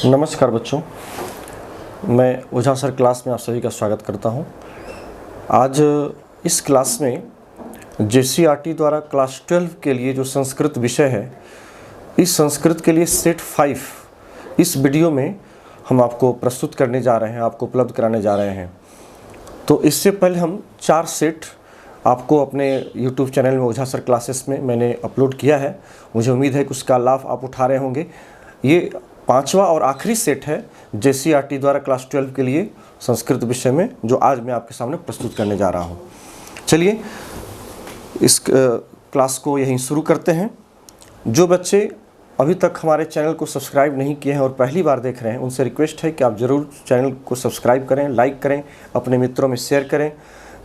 नमस्कार बच्चों, मैं ओझा सर क्लास में आप सभी का स्वागत करता हूं। आज इस क्लास में जेसीईआरटी द्वारा क्लास 12 के लिए जो संस्कृत विषय है, इस संस्कृत के लिए सेट 5 इस वीडियो में हम आपको प्रस्तुत करने जा रहे हैं, आपको उपलब्ध कराने जा रहे हैं। तो इससे पहले हम 4 सेट आपको अपने YouTube चैनल में ओझा सर क्लासेस में मैंने अपलोड किया है। मुझे उम्मीद है कि उसका लाभ आप उठा रहे होंगे। ये 5वां और आखिरी सेट है जेसीईआरटी द्वारा क्लास 12 के लिए संस्कृत विषय में, जो आज मैं आपके सामने प्रस्तुत करने जा रहा हूँ। चलिए इस क्लास को यहीं शुरू करते हैं। जो बच्चे अभी तक हमारे चैनल को सब्सक्राइब नहीं किए हैं और पहली बार देख रहे हैं, उनसे रिक्वेस्ट है कि आप ज़रूर चैनल को सब्सक्राइब करें, लाइक करें, अपने मित्रों में शेयर करें,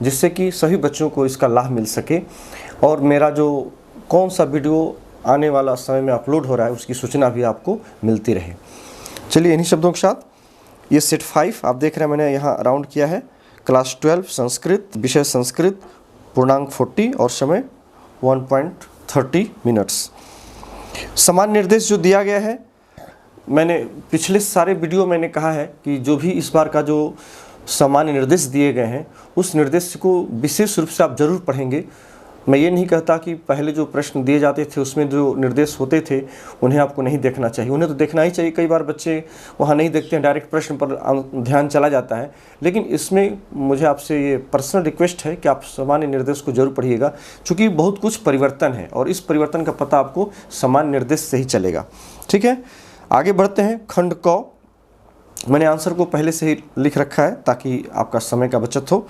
जिससे कि सभी बच्चों को इसका लाभ मिल सके और मेरा जो कौन सा वीडियो आने वाला समय में अपलोड हो रहा है उसकी सूचना भी आपको मिलती रहे। चलिए इन्हीं शब्दों के साथ ये सेट 5 आप देख रहे हैं, मैंने यहाँ राउंड किया है। क्लास 12 संस्कृत, विषय संस्कृत, पूर्णांक 40 और समय 1.30 मिनट्स। समान निर्देश जो दिया गया है, मैंने पिछले सारे वीडियो मैंने कहा है कि जो भी इस बार का जो सामान्य निर्देश दिए गए हैं, उस निर्देश को विशेष रूप से आप जरूर पढ़ेंगे। मैं ये नहीं कहता कि पहले जो प्रश्न दिए जाते थे उसमें जो निर्देश होते थे उन्हें आपको नहीं देखना चाहिए, उन्हें तो देखना ही चाहिए। कई बार बच्चे वहाँ नहीं देखते हैं, डायरेक्ट प्रश्न पर ध्यान चला जाता है। लेकिन इसमें मुझे आपसे ये पर्सनल रिक्वेस्ट है कि आप सामान्य निर्देश को जरूर पढ़िएगा, क्योंकि बहुत कुछ परिवर्तन है और इस परिवर्तन का पता आपको सामान्य निर्देश से ही चलेगा। ठीक है, आगे बढ़ते हैं। खंड क, मैंने आंसर को पहले से ही लिख रखा है ताकि आपका समय का बचत हो,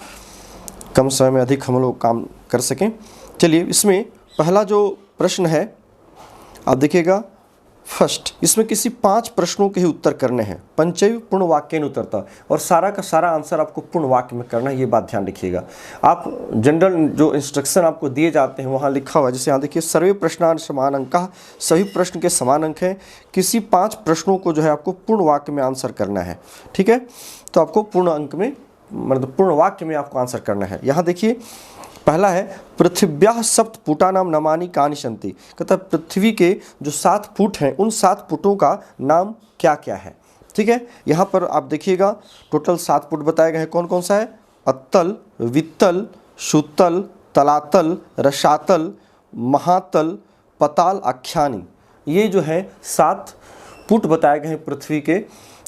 कम समय में अधिक हम लोग काम कर सकें। चलिए इसमें पहला जो प्रश्न है आप देखिएगा, फर्स्ट, इसमें किसी 5 प्रश्नों के ही उत्तर करने हैं। पंचैव पूर्ण वाक्येन उत्तरतः, और सारा का सारा आंसर आपको पूर्ण वाक्य में करना है, ये बात ध्यान रखिएगा। आप जनरल जो इंस्ट्रक्शन आपको दिए जाते हैं वहाँ लिखा हुआ है, जैसे यहाँ देखिए, सर्वे प्रश्नान समान अंकः, सभी प्रश्न के समान अंक हैं। किसी 5 प्रश्नों को जो है आपको पूर्ण वाक्य में आंसर करना है। ठीक है, तो आपको पूर्ण अंक में, मतलब पूर्ण वाक्य में आपको आंसर करना है। यहाँ देखिए पहला है, पृथिव्याः सप्तपुटानां नामानि कानि सन्ति। कहता है पृथ्वी के जो 7 पुट हैं, उन 7 पुटों का नाम क्या क्या है। ठीक है, यहाँ पर आप देखिएगा टोटल 7 पुट बताए गए हैं। कौन कौन सा है? अत्तल, वित्तल, शुतल, तलातल, रसातल, महातल, पताल, आख्यानी। ये जो है 7 पुट बताए गए हैं पृथ्वी के।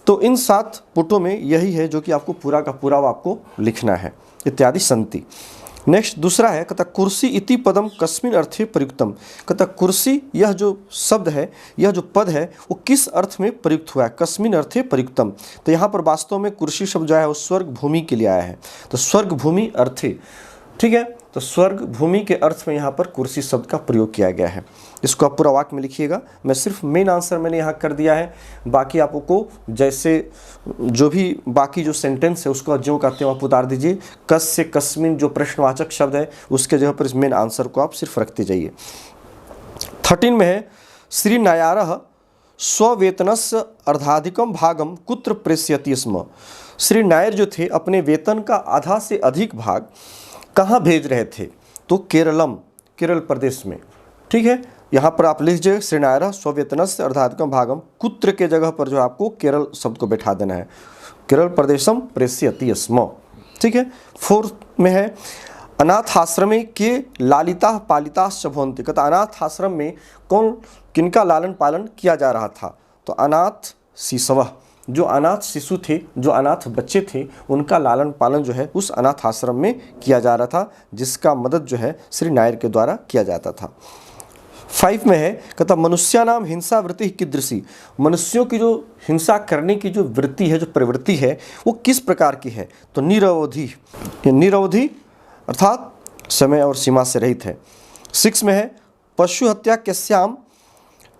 तो इन 7 पुटों में यही है जो कि आपको पूरा का पूरा आपको लिखना है, इत्यादि संति। नेक्स्ट दूसरा है, कहता कुर्सी इति पदम कस्मिन अर्थे प्रयुक्तम। कहता कुर्सी, यह जो शब्द है, यह जो पद है, वो किस अर्थ में प्रयुक्त हुआ है? कस्मिन अर्थे प्रयुक्तम। तो यहाँ पर वास्तव में कुर्सी शब्द जो है वो स्वर्ग भूमि के लिए आया है, तो स्वर्ग भूमि अर्थे। ठीक है, तो स्वर्ग भूमि के अर्थ में यहाँ पर कुर्सी शब्द का प्रयोग किया गया है। इसको आप पूरा वाक्य में लिखिएगा। मैं सिर्फ मेन आंसर मैंने यहाँ कर दिया है, बाकी आपको जैसे जो भी बाकी जो सेंटेंस है उसको ज्यों कहते हैं आप उतार दीजिए। कस से कस्मिन जो प्रश्नवाचक शब्द है उसके जगह पर इस मेन आंसर को आप सिर्फ रखते जाइए। 13 में है, श्री नायारः स्ववेतनस्य अर्धाधिकम भागम कुत्र प्रेषयति स्म। श्री नायर जो थे अपने वेतन का आधा से अधिक भाग कहाँ भेज रहे थे? तो केरलम, केरल प्रदेश में। ठीक है, यहाँ पर आप लिख लीजिए, श्री नायरः स्ववेतनस्य अर्धाधिकम भागम, कुत्र के जगह पर जो आपको केरल शब्द को बैठा देना है। केरल प्रदेशम प्रेषयति स्म। ठीक है, 4 में है, अनाथ आश्रमे के लालिता पालिताश्च भवन्ति। कहता अनाथ आश्रम में कौन किनका लालन पालन किया जा रहा था? तो अनाथ शिशवः, जो अनाथ शिशु थे, जो अनाथ बच्चे थे, उनका लालन पालन जो है उस अनाथ आश्रम में किया जा रहा था, जिसका मदद जो है श्री नायर के द्वारा किया जाता था। 5 में है, कहता मनुष्यानाम हिंसा वृत्ति कीदृशी। मनुष्यों की जो हिंसा करने की जो वृत्ति है, जो प्रवृत्ति है, वो किस प्रकार की है? तो निरवधि, निरवधि अर्थात समय और सीमा से रहित है। 6 में है, पशु हत्या केश्याम,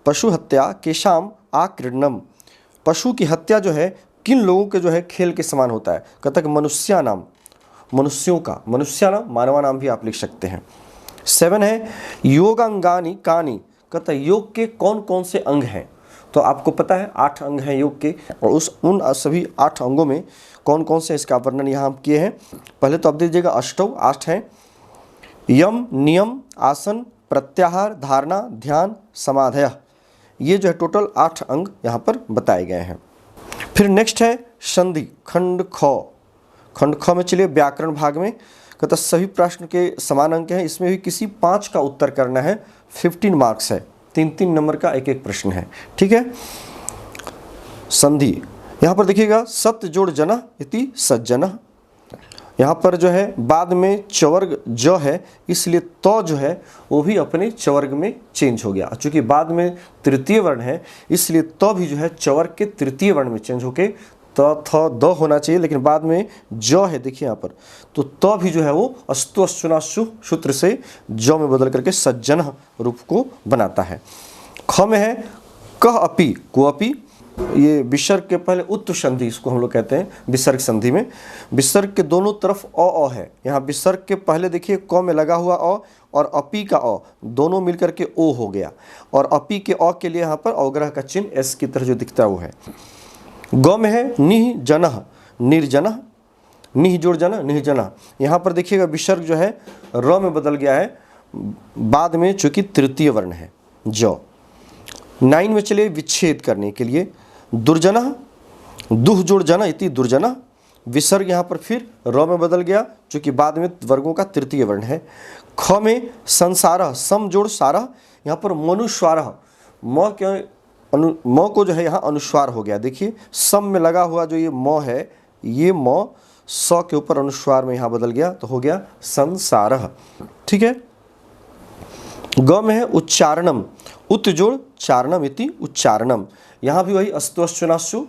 पशु हत्या केशाम आक्रीडनम। पशु की हत्या जो है किन लोगों के जो है खेल के समान होता है? कहता कि मनुष्यानाम, मनुष्यों का, मनुष्यानाम मानवानाम भी आप लिख सकते हैं। 7 है, योगांगानी कानी। कहता योग के कौन कौन से अंग हैं? तो आपको पता है 8 अंग हैं योग के, और उन सभी 8 अंगों में कौन कौन से इसका वर्णन यहाँ हम किए हैं। पहले तो आप दीजिएगा अष्टौ, 8 हैं। यम, नियम, आसन, प्रत्याहार, धारणा, ध्यान, समाधय। ये जो है टोटल 8 अंग यहाँ पर बताए गए हैं। फिर नेक्स्ट है संधि, खंड ख। खंड ख में चलिए व्याकरण भाग में कहता सभी प्रश्न के समान अंक हैं, इसमें भी किसी 5 का उत्तर करना है। 15 मार्क्स है, 3-3 नंबर का एक एक प्रश्न है, ठीक है। संधि यहाँ पर देखिएगा सत्य जोड़ जना इति सज्जन। यहाँ पर जो है बाद में चवर्ग ज है, इसलिए तो जो है वो भी अपने चवर्ग में चेंज हो गया। चूंकि बाद में तृतीय वर्ण है इसलिए तो भी जो है चवर्ग के तृतीय वर्ण में चेंज होके त थ द होना चाहिए, लेकिन बाद में ज है देखिए यहाँ पर, तो भी जो है वो अस्तु अश्वनाशु सूत्र से ज में बदल करके सज्जन रूप को बनाता है। ख में है कह अपि को अपि, ये विसर्ग के पहले उत्तु संधि इसको हम लोग कहते हैं। विसर्ग संधि में विसर्ग के दोनों तरफ अ है, यहाँ विसर्ग के पहले देखिए क में लगा हुआ अ और अपि का अ दोनों मिलकर के ओ हो गया, और अपि के अ के लिए यहाँ पर अवग्रह का चिन्ह एस की तरह जो दिखता है वो है। ग में है निह जनः निर्जनः, निह जोड़ जन निह, यहाँ पर देखिएगा विसर्ग जो है र में बदल गया है बाद में, चूंकि तृतीय वर्ण है ज। 9 में चलिए विच्छेद करने के लिए दुर्जनः दुह जोड़ जन इति दुर्जनः, विसर्ग यहाँ पर फिर र में बदल गया चूंकि बाद में वर्गों का तृतीय वर्ण है। ख में संसारः सम जोड़ सारः, यहाँ पर मनुस्वारः म को जो है यहाँ अनुस्वार हो गया। देखिए सम में लगा हुआ जो ये म है, ये म स के ऊपर अनुस्वार में यहाँ बदल गया तो हो गया संसारः, ठीक है। ग में है उच्चारणम उत जोड़ चारणम इति उच्चारणम, यहाँ भी वही अस्तु अश्वनाशु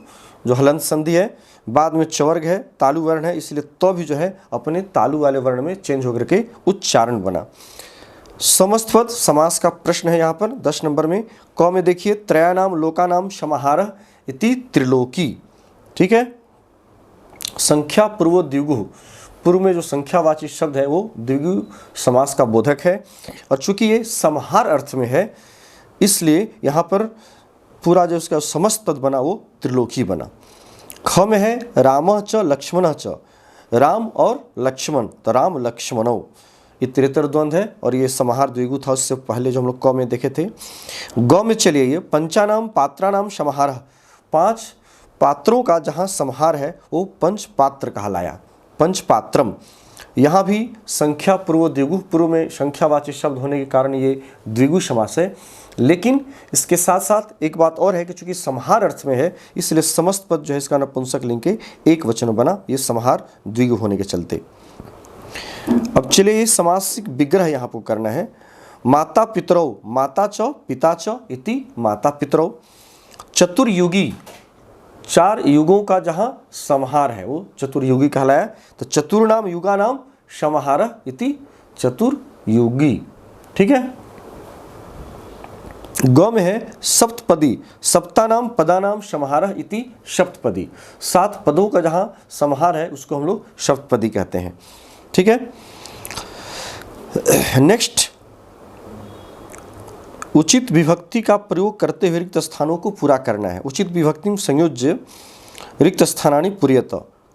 जो हलंत संधि है, बाद में चवर्ग है, तालु वर्ण है, इसलिए तो भी जो है अपने तालु वाले वर्ण में चेंज होकर के उच्चारण बना। समस्त पद समास का प्रश्न है यहाँ पर 10 नंबर में। क में देखिए त्रयानाम लोकानाम समाहारः इति त्रिलोकी, ठीक है। संख्या पूर्व द्विगु, पूर्व में जो संख्यावाची शब्द है वो द्विगु समास का बोधक है, और चूंकि ये समाहार अर्थ में है इसलिए यहाँ पर पूरा जो उसका समस्त पद बना वो त्रिलोकी बना। ख में है राम च लक्ष्मण च, राम और लक्ष्मण, तो राम लक्ष्मणो इतरेतर द्वंद्व है और ये समाहार द्विगु था, उससे पहले जो हम लोग क में देखे थे। ग में चलिए ये पंचानाम पात्रानाम समाहारः, 5 पात्रों का जहाँ समाहार है वो पंच पात्र कहलाया, पंचपात्रम। यहाँ भी संख्या पूर्व द्विगु, पूर्व में संख्यावाची शब्द होने के कारण ये द्विगु समास है, लेकिन इसके साथ साथ एक बात और है कि चूंकि समाहार अर्थ में है इसलिए समस्त पद जो है इसका नपुंसक लिंग के एक वचन बना, ये समाहार द्विगु होने के चलते। अब चलिए ये समासिक विग्रह यहाँ पर करना है। माता पितरौ माता च पिता च इति माता पितरौ, चतुर्युगी 4 युगों का जहाँ समाहार है वो चतुर्युगी कहलाया, तो चतुर्नाम युगानाम समाहारः इति चतुर्युगी, ठीक है। ग में है सप्तपदी सप्तानाम पदानाम समाहारः इति सप्तपदी, 7 पदों का जहाँ समाहार है उसको हम लोग सप्तपदी कहते हैं, ठीक है। नेक्स्ट उचित विभक्ति का प्रयोग करते हुए रिक्त स्थानों को पूरा करना है। उचित विभक्ति संयोज्य रिक्त स्थानानि पूर्यत।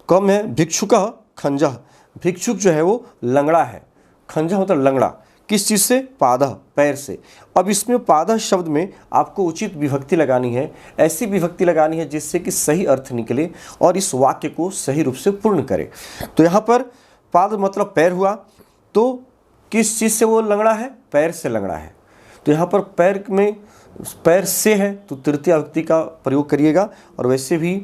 कम है भिक्षुकः खंजः, भिक्षुक जो है वो लंगड़ा है, खंजः मतलब लंगड़ा, किस चीज़ से? पादः, पैर से। अब इसमें पादः शब्द में आपको उचित विभक्ति लगानी है, ऐसी विभक्ति लगानी है जिससे कि सही अर्थ निकले और इस वाक्य को सही रूप से पूर्ण करे। तो यहाँ पर पाद मतलब पैर हुआ, तो किस चीज़ से वो लंगड़ा है? पैर से लंगड़ा है। तो यहाँ पर पैर में पैर से है तो तृतीय विभक्ति का प्रयोग करिएगा। और वैसे भी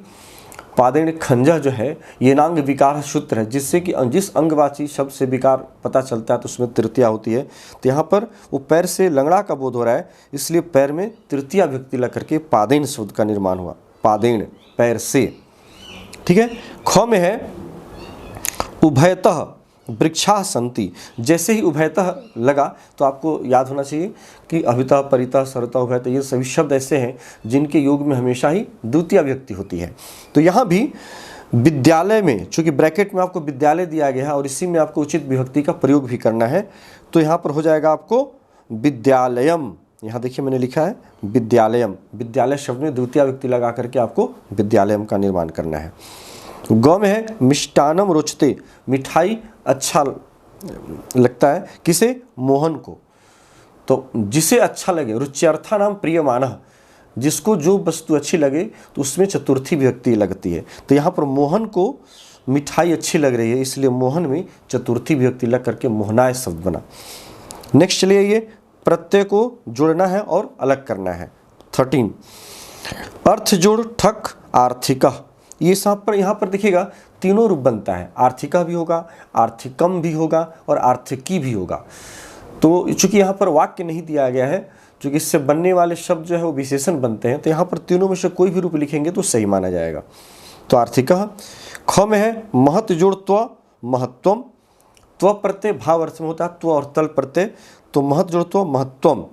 पादेन खंजह जो है ये नांग विकार सूत्र है, जिससे कि जिस अंगवाची शब्द से विकार पता चलता है तो उसमें तृतीया होती है। तो यहाँ पर वो पैर से लंगड़ा का बोध हो रहा है, इसलिए पैर में तृतीया विभक्ति लग करके पादेन शब्द का निर्माण हुआ, पादेन पैर से, ठीक है। ख में है उभयतः वृक्षा संति, जैसे ही उभयतः लगा तो आपको याद होना चाहिए कि अभितः परितः सरतः उभयतः ये सभी शब्द ऐसे हैं जिनके योग में हमेशा ही द्वितीय विभक्ति होती है। तो यहाँ भी विद्यालय में, चूंकि ब्रैकेट में आपको विद्यालय दिया गया है और इसी में आपको उचित विभक्ति का प्रयोग भी करना है, तो यहाँ पर हो जाएगा आपको विद्यालयम। यहाँ देखिए मैंने लिखा है विद्यालयम, विद्यालय शब्द में द्वितीय विभक्ति लगा करके आपको विद्यालयम का निर्माण करना है। ग में है मिष्टानम रोचते, मिठाई अच्छा लगता है, किसे? मोहन को। तो जिसे अच्छा लगे, रुच्यर्था नाम प्रियमानः, जिसको जो वस्तु अच्छी लगे तो उसमें चतुर्थी विभक्ति लगती है। तो यहाँ पर मोहन को मिठाई अच्छी लग रही है, इसलिए मोहन में चतुर्थी विभक्ति लग करके मोहनाय शब्द बना। नेक्स्ट चलिए, ये प्रत्यय को जोड़ना है और अलग करना है। 13 अर्थ जोड़ ठक आर्थिक, ये सब पर यहाँ पर देखिएगा तीनों रूप बनता है, आर्थिका भी होगा, आर्थिकम भी होगा और आर्थिकी भी होगा। तो चूंकि यहाँ पर वाक्य नहीं दिया गया है, चूंकि इससे बनने वाले शब्द जो है वो विशेषण बनते हैं, तो यहाँ पर तीनों में से कोई भी रूप लिखेंगे तो सही माना जाएगा। तो आर्थिका। ख में है महत जोड़ त्व महत्वम, त्व प्रत्यय भाव अर्थ में होता है, त्व और तल प्रत्यय, तो महत जोड़ त्व महत्वम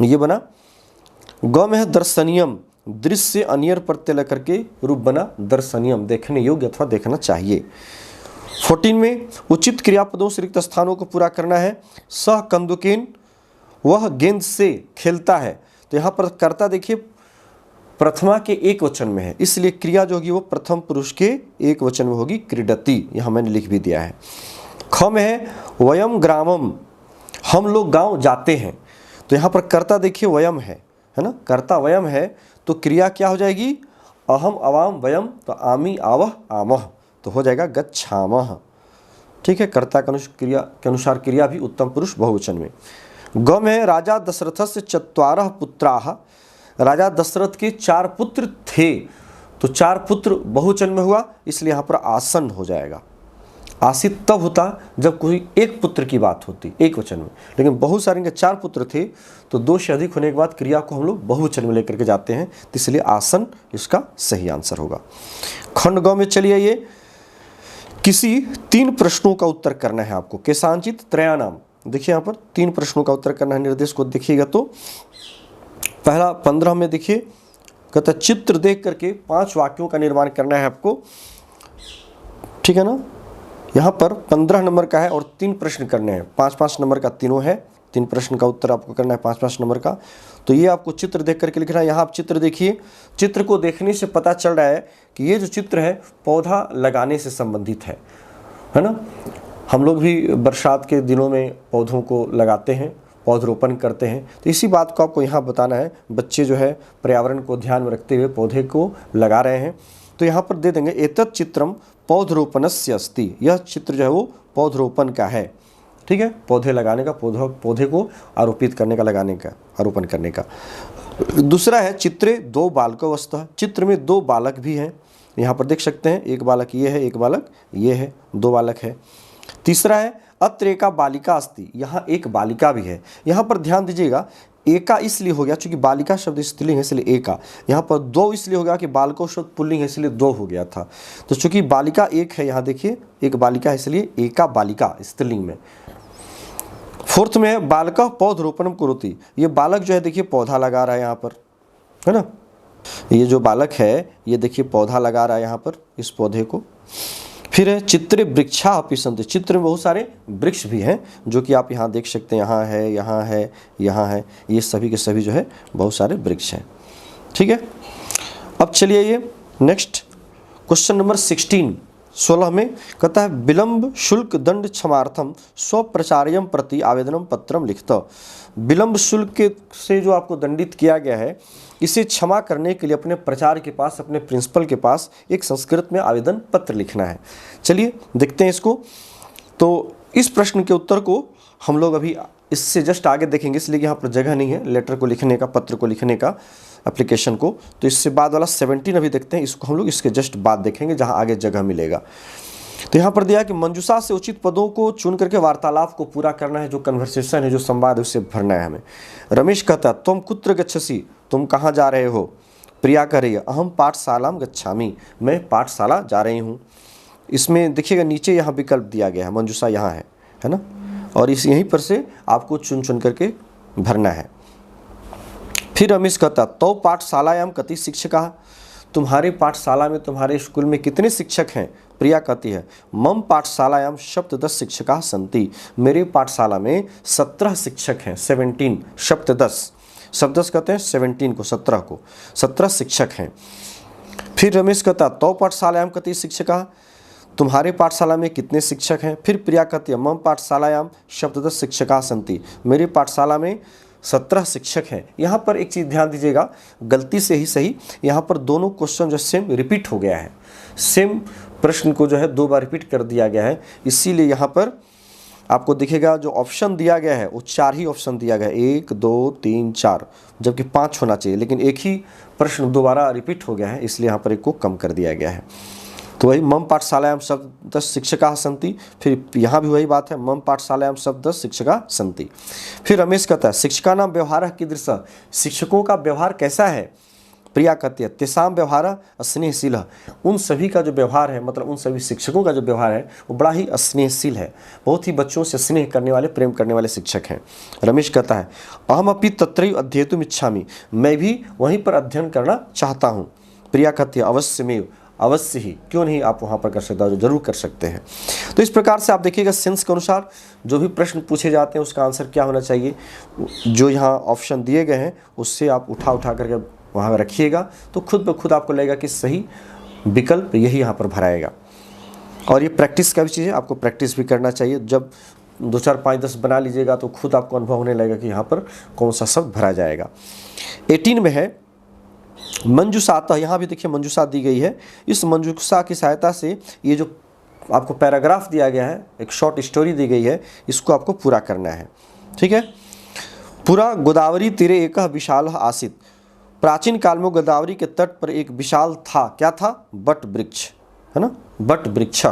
ये बना। ग में है दर्शनीयम, दृश्य अनियर प्रत्यय लेकर के रूप बना दर्शनीयम, देखने योग्य अथवा देखना चाहिए। 14 में उचित क्रियापदों से रिक्त स्थानों को पूरा करना है। सह कंदुकेन, वह गेंद से खेलता है, तो यहाँ पर कर्ता देखिए प्रथमा के एक वचन में है, इसलिए क्रिया जो होगी वो प्रथम पुरुष के एक वचन में होगी, क्रीडति, यहाँ मैंने लिख भी दिया है। ख में है वयम ग्रामम, हम लोग गांव जाते हैं, तो यहाँ पर कर्ता देखिए वयम है ना, कर्ता वयम है, तो क्रिया क्या हो जाएगी, अहम अवाम वयम, तो आमी आवह आमह, तो हो जाएगा गच्छामः। ठीक है, कर्ता के अनुसार क्रिया भी उत्तम पुरुष बहुवचन में। ग में राजा दशरथ से 4 पुत्राः, राजा दशरथ के 4 पुत्र थे, तो 4 पुत्र बहुवचन में हुआ, इसलिए यहाँ पर आसन हो जाएगा। आसित तब होता जब कोई एक पुत्र की बात होती एक वचन में, लेकिन बहुत सारे इनके 4 पुत्र थे, तो 2 से अधिक होने के बाद क्रिया को हम लोग बहुवचन में लेकर के जाते हैं, तो इसलिए आसन इसका सही आंसर होगा। खंड ग में चलिए, ये किसी 3 प्रश्नों का उत्तर करना है आपको। केशांचित त्रयाणाम, देखिए यहाँ पर 3 प्रश्नों का उत्तर करना है, निर्देश को देखिएगा तो पहला 15 में देखिए कहता चित्र देख करके 5 वाक्यों का निर्माण करना है आपको, ठीक है ना। यहाँ पर 15 नंबर का है और 3 प्रश्न करने हैं, 5-5 नंबर का तीनों है, 3 प्रश्न का उत्तर आपको करना है 5-5 नंबर का। तो ये आपको चित्र देख करके लिखना है। यहाँ आप चित्र देखिए, चित्र को देखने से पता चल रहा है कि ये जो चित्र है पौधा लगाने से संबंधित है ना। हम लोग भी बरसात के दिनों में पौधों को लगाते हैं, पौधरोपण करते हैं, तो इसी बात को आपको यहाँ बताना है। बच्चे जो है पर्यावरण को ध्यान में रखते हुए पौधे को लगा रहे हैं, तो यहाँ पर दे देंगे एतत् चित्रम पौधरोपणस्य अस्ति, यह चित्र जो है वो पौधरोपण का है। ठीक है, पौधे लगाने का, पौधे को आरोपित करने का, लगाने का, आरोपण करने का। दूसरा है चित्रे 2 बालकावस्था, चित्र में 2 बालक भी हैं, यहाँ पर देख सकते हैं, एक बालक ये है, एक बालक ये है, 2 बालक है। तीसरा है अत्र एका बालिका अस्ति, यहाँ एक बालिका भी है। यहाँ पर ध्यान दीजिएगा, एका इसलिए हो गया क्योंकि बालिका शब्द स्त्रीलिंग है इसलिए एका, यहाँ पर 2 इसलिए हो गया कि बालको शब्द पुल्लिंग है इसलिए 2 हो गया था। तो चूंकि बालिका एक है, यहाँ देखिए एक बालिका है इसलिए एका बालिका स्त्रीलिंग में। 4th में है बालका पौधरोपणम कुरुति, ये बालक जो है देखिए पौधा लगा रहा है यहाँ पर, है ना। ये जो बालक है ये देखिए पौधा लगा रहा है यहाँ पर, इस पौधे को। फिर है चित्रे वृक्षा अपि सन्ति, चित्र में बहुत सारे वृक्ष भी हैं जो कि आप यहाँ देख सकते हैं, यहाँ है, यहाँ है, यहाँ है, ये सभी के सभी जो है बहुत सारे वृक्ष हैं। ठीक है, अब चलिए ये नेक्स्ट क्वेश्चन नंबर 16 में कहता है विलंब शुल्क दंड क्षमार्थम स्वप्रचार्यम प्रति आवेदनम पत्रम लिखत। विलंब शुल्क से जो आपको दंडित किया गया है, इसे क्षमा करने के लिए अपने प्रचार के पास, अपने प्रिंसिपल के पास एक संस्कृत में आवेदन पत्र लिखना है। चलिए देखते हैं इसको। तो इस प्रश्न के उत्तर को हम लोग अभी इससे जस्ट आगे देखेंगे, इसलिए यहाँ पर जगह नहीं है लेटर को लिखने का, पत्र को लिखने का, एप्लीकेशन को। तो इससे बाद वाला 17 अभी देखते हैं, इसको हम लोग इसके जस्ट बाद देखेंगे जहाँ आगे जगह मिलेगा। तो यहाँ पर दिया कि मंजूषा से उचित पदों को चुन करके वार्तालाप को पूरा करना है, जो कन्वर्सेशन है, जो संवाद है, उससे भरना है हमें। रमेश कहता तुम कुत्र गच्छसि, तुम कहाँ जा रहे हो। प्रिया कह रही है अहम पाठशालाम गच्छामि, मैं पाठशाला जा रही हूँ। इसमें देखिएगा नीचे यहाँ विकल्प दिया गया है, मंजूषा यहाँ है ना, और इस यहीं पर से आपको चुन चुन करके भरना है। फिर रमेश कहता तो पाठशालायाम कति शिक्षका, तुम्हारी पाठशाला में, तुम्हारे स्कूल में कितने शिक्षक हैं। प्रिया कहती है मम पाठशालायाम 17 शिक्षका सन्ति, मेरी पाठशाला में 17 शिक्षक हैं। 17 17 कहते हैं 17 को, 17 को, 17 शिक्षक हैं। फिर रमेश कहता तो पाठशालायाम कति शिक्षका, तुम्हारे पाठशाला में कितने शिक्षक हैं। फिर प्रिया कहती है मम पाठशालायाम 17 शिक्षका सन्ति, मेरी पाठशाला में 17 शिक्षक हैं। यहाँ पर एक चीज़ ध्यान दीजिएगा, गलती से ही सही, यहाँ पर दोनों क्वेश्चन जो सेम रिपीट हो गया है, सेम प्रश्न को जो है 2 बार रिपीट कर दिया गया है। इसीलिए यहाँ पर आपको दिखेगा जो ऑप्शन दिया गया है वो 4 ही ऑप्शन दिया गया है, 1 2 3 4, जबकि 5 होना चाहिए, लेकिन एक ही प्रश्न दोबारा रिपीट हो गया है, इसलिए यहाँ पर एक को कम कर दिया गया है। तो वही मम पाठशालायां सप्तदश शिक्षकाः सन्ति, फिर यहाँ भी वही बात है, मम पाठशालायां सप्तदश शिक्षकाः सन्ति। फिर रमेश कहता है शिक्षकानां व्यवहारः कीदृशः, शिक्षकों का व्यवहार कैसा है। प्रिया कहती है तेषां व्यवहारः स्नेहशीलः, उन सभी का जो व्यवहार है, मतलब उन सभी शिक्षकों का जो व्यवहार है वो बड़ा ही स्नेहशील है, बहुत ही बच्चों से स्नेह करने वाले, प्रेम करने वाले शिक्षक हैं। रमेश कहता है अहमपि तत्रैव अध्येतुम् इच्छामि, मैं भी वहीं पर अध्ययन करना चाहता हूँ। प्रिया कहती है अवश्यमेव, अवश्य ही, क्यों नहीं, आप वहाँ पर कर सकते हो, जरूर कर सकते हैं। तो इस प्रकार से आप देखिएगा सेंस के अनुसार जो भी प्रश्न पूछे जाते हैं उसका आंसर क्या होना चाहिए, जो यहाँ ऑप्शन दिए गए हैं उससे आप उठा करके वहाँ रखिएगा, तो खुद ब खुद आपको लगेगा कि सही विकल्प यही यहाँ पर भराएगा। और ये प्रैक्टिस का भी चीज़ है, आपको प्रैक्टिस भी करना चाहिए। जब 2 4 5 10 बना लीजिएगा तो खुद आपको अनुभव होने लगेगा कि यहाँ पर कौन सा शब्द भरा जाएगा। 18 में है मंजूषातः, यहाँ भी देखिए मंजूषा दी गई है। इस मंजूषा की सहायता से ये जो आपको पैराग्राफ दिया गया है, एक शॉर्ट स्टोरी दी गई है, इसको आपको पूरा करना है। ठीक है। पूरा गोदावरी तीरे एक विशाल आसीत, प्राचीन काल में गोदावरी के तट पर एक विशाल था, क्या था, बट वृक्ष, है ना, बट वृक्ष।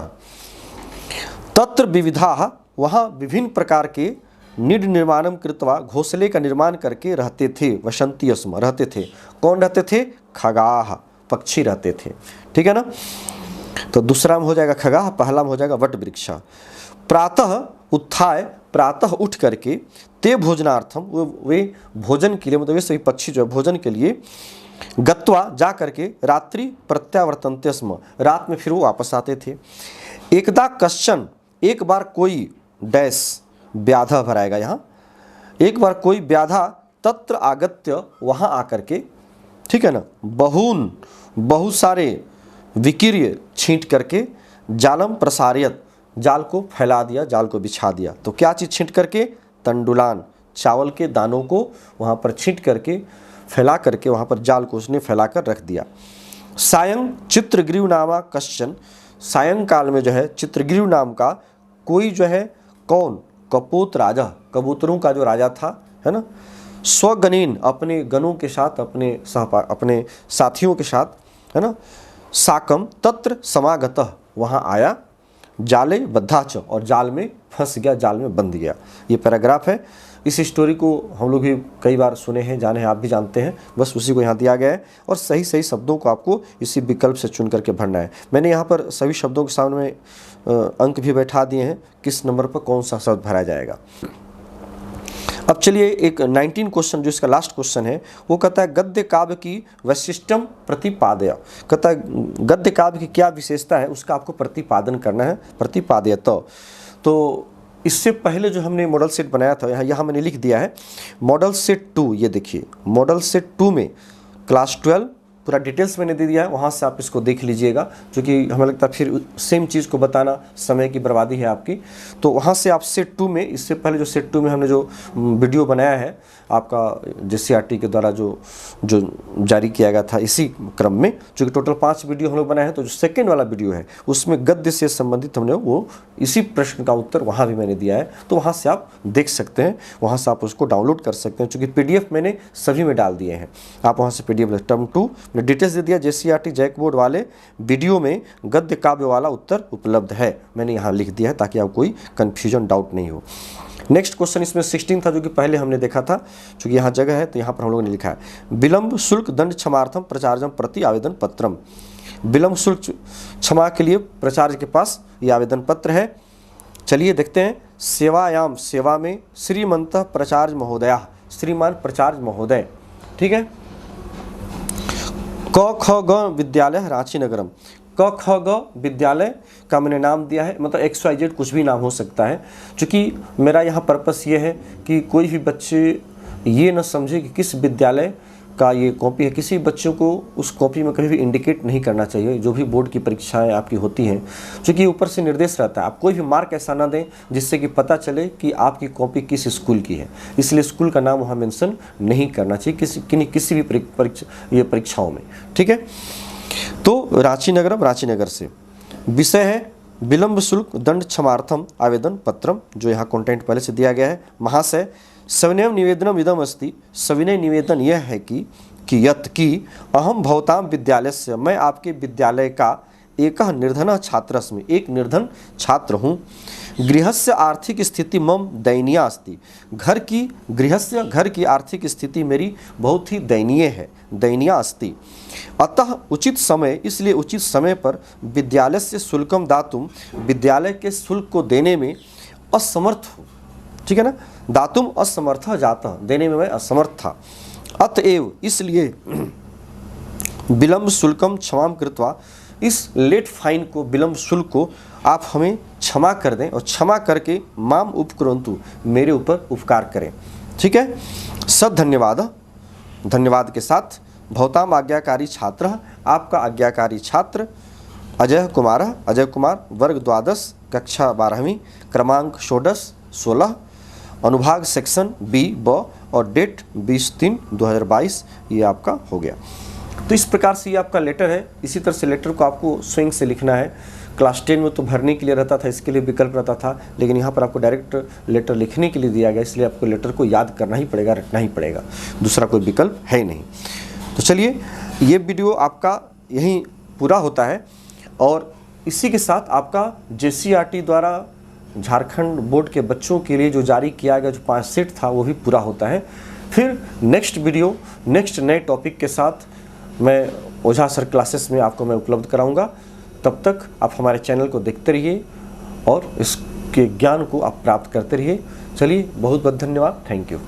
तत्र विविधा, वहाँ विभिन्न प्रकार के निड निर्माणम कृत्वा, घोंसले का निर्माण करके रहते थे, वसंती अस्म, रहते थे। कौन रहते थे, खगाह, पक्षी रहते थे। ठीक है ना। तो दूसरा में हो जाएगा खगाह, पहला में हो जाएगा वट वृक्ष। प्रातः उत्थाय, प्रातः उठ करके, ते भोजनार्थम, वे भोजन के लिए, मतलब वे सभी पक्षी जो है भोजन के लिए, गत्वा, जा करके, रात्रि प्रत्यावर्तन्ते स्म, रात में फिर वो वापस आते थे। एकदा कश्चन, एक बार कोई, डैश व्याधा भराएगा यहाँ, एक बार कोई व्याधा, तत्र आगत्य, वहाँ आकर के, ठीक है ना, बहून, बहुत सारे, विकीर्य, छींट करके, जालम प्रसारियत, जाल को फैला दिया, जाल को बिछा दिया। तो क्या चीज़ छींट करके, तंडुलान, चावल के दानों को वहाँ पर छींट करके, फैला करके, वहाँ पर जाल को उसने फैला कर रख दिया। सायं चित्रग्रीव नामा कश्चन, सायंकाल में जो है चित्रग्रीव नाम का कोई जो है, कौन, कपोत राजा, कबूतरों का जो राजा था, है ना, स्वगणीन, अपने गणों के साथ, अपने साथियों के साथ, है ना, साकम तत्र समागतः, वहाँ आया, जाले बद्धाच, और जाल में फंस गया, जाल में बंध गया। ये पैराग्राफ है। इस स्टोरी को हम लोग भी कई बार सुने हैं, जाने हैं, आप भी जानते हैं, बस उसी को यहाँ दिया गया है, और सही सही शब्दों को आपको इसी विकल्प से चुन करके भरना है। मैंने यहाँ पर सभी शब्दों के सामने अंक भी बैठा दिए हैं, किस नंबर पर कौन सा शब्द भरा जाएगा। अब चलिए एक 19 क्वेश्चन, जो इसका लास्ट क्वेश्चन है, वो कहता है गद्य काव्य की वैशिष्ट्यम प्रतिपादय, कहता है गद्य काव्य की क्या विशेषता है उसका आपको प्रतिपादन करना है, प्रतिपादय। तो इससे पहले जो हमने मॉडल सेट बनाया था, यहाँ मैंने लिख दिया है मॉडल सेट 2, ये देखिए मॉडल सेट 2 में क्लास 12 पूरा डिटेल्स मैंने दे दिया है, वहाँ से आप इसको देख लीजिएगा, क्योंकि हमें लगता है फिर सेम चीज़ को बताना समय की बर्बादी है आपकी। तो वहाँ से आप सेट 2 में, इससे पहले जो सेट 2 में हमने जो वीडियो बनाया है आपका JCRT के द्वारा जो जारी किया गया था, इसी क्रम में, चूँकि टोटल 5 वीडियो हम लोग बनाए हैं, तो जो सेकेंड वाला वीडियो है उसमें गद्य से संबंधित हमने वो इसी प्रश्न का उत्तर वहाँ भी मैंने दिया है, तो वहाँ से आप देख सकते हैं, वहाँ से आप उसको डाउनलोड कर सकते हैं, चूँकि PDF मैंने सभी में डाल दिए हैं, आप वहाँ से PDF टर्म 2 में डिटेल्स दे दिया। JCRT जैक बोर्ड वाले वीडियो में गद्य काव्य वाला उत्तर उपलब्ध है, मैंने यहाँ लिख दिया है ताकि आपको कोई कन्फ्यूजन, डाउट नहीं हो। नेक्स्ट क्वेश्चन इसमें 16 था, जो कि पहले हमने देखा था, चूँकि यहाँ जगह है तो यहाँ पर हम लोगों ने लिखा है विलम्ब शुल्क दंड क्षमार्थम प्रचार्यम प्रति आवेदन पत्रम। विलम्ब शुल्क क्षमा के लिए प्राचार्य के पास ये आवेदन पत्र है। चलिए देखते हैं। सेवायाम, सेवा में, श्रीमंत प्राचार्य महोदया, श्रीमान प्राचार्य महोदय, ठीक है। क ख ग विद्यालय रांची नगरम, क ख ग विद्यालय का मैंने नाम दिया है, मतलब XYZ कुछ भी नाम हो सकता है, क्योंकि मेरा यहाँ पर्पस ये है कि कोई भी बच्चे ये न समझे कि किस विद्यालय का ये कॉपी है। किसी बच्चों को उस कॉपी में कभी भी इंडिकेट नहीं करना चाहिए। जो भी बोर्ड की परीक्षाएं आपकी होती हैं, क्योंकि ऊपर से निर्देश रहता है, आप कोई भी मार्क ऐसा ना दें जिससे कि पता चले कि आपकी कॉपी किस स्कूल की है। इसलिए स्कूल का नाम वहाँ मेंशन नहीं करना चाहिए किसी भी परीक्षाओं में। ठीक है। तो रांची नगर से विषय है विलंब शुल्क दंड क्षमार्थम आवेदन पत्रम, जो यहाँ कंटेंट पहले से दिया गया है। महाशय, सविनय निवेदनम इदम अस्ति, सविनय निवेदन यह है कि अहम भवताम विद्यालय से, मैं आपके विद्यालय का एक निर्धन छात्रस्मि, एक निर्धन छात्र हूँ। गृहस्य आर्थिक स्थिति मम दयनीय अस्ति, घर की आर्थिक स्थिति मेरी बहुत ही दयनीय अस्ति। अतः इसलिए उचित समय पर विद्यालय से शुल्कम दातुम, विद्यालय के शुल्क को देने में असमर्थ हूँ। ठीक है ना, दातुम असमर्थ जाता, देने में मैं असमर्थ था। अतएव इसलिए विलंब शुल्कम क्षमाम कृत्वा, इस लेट फाइन को, विलंब शुल्क को आप हमें क्षमा कर दें और क्षमा करके माम उपकुरंतु, मेरे ऊपर उपकार करें। ठीक है। धन्यवाद के साथ भवताम आज्ञाकारी छात्र, आपका आज्ञाकारी छात्र अजय कुमार, वर्ग 12, कक्षा 12वीं, क्रमांक 16, अनुभाग सेक्शन बी ब, और डेट 20/3/2022 ये आपका हो गया। तो इस प्रकार से ये आपका लेटर है। इसी तरह से लेटर को आपको स्वयं से लिखना है। क्लास 10 में तो भरने के लिए रहता था, इसके लिए विकल्प रहता था, लेकिन यहाँ पर आपको डायरेक्ट लेटर लिखने के लिए दिया गया, इसलिए आपको लेटर को याद करना ही पड़ेगा, रखना ही पड़ेगा, दूसरा कोई विकल्प है ही नहीं। तो चलिए, ये वीडियो आपका यहीं पूरा होता है और इसी के साथ आपका JCERT द्वारा झारखंड बोर्ड के बच्चों के लिए जो जारी किया गया जो 5 सेट था वो भी पूरा होता है। फिर नेक्स्ट वीडियो नेक्स्ट नए टॉपिक के साथ मैं ओझा सर क्लासेस में आपको मैं उपलब्ध कराऊंगा। तब तक आप हमारे चैनल को देखते रहिए और इसके ज्ञान को आप प्राप्त करते रहिए। चलिए, बहुत बहुत धन्यवाद। Thank you.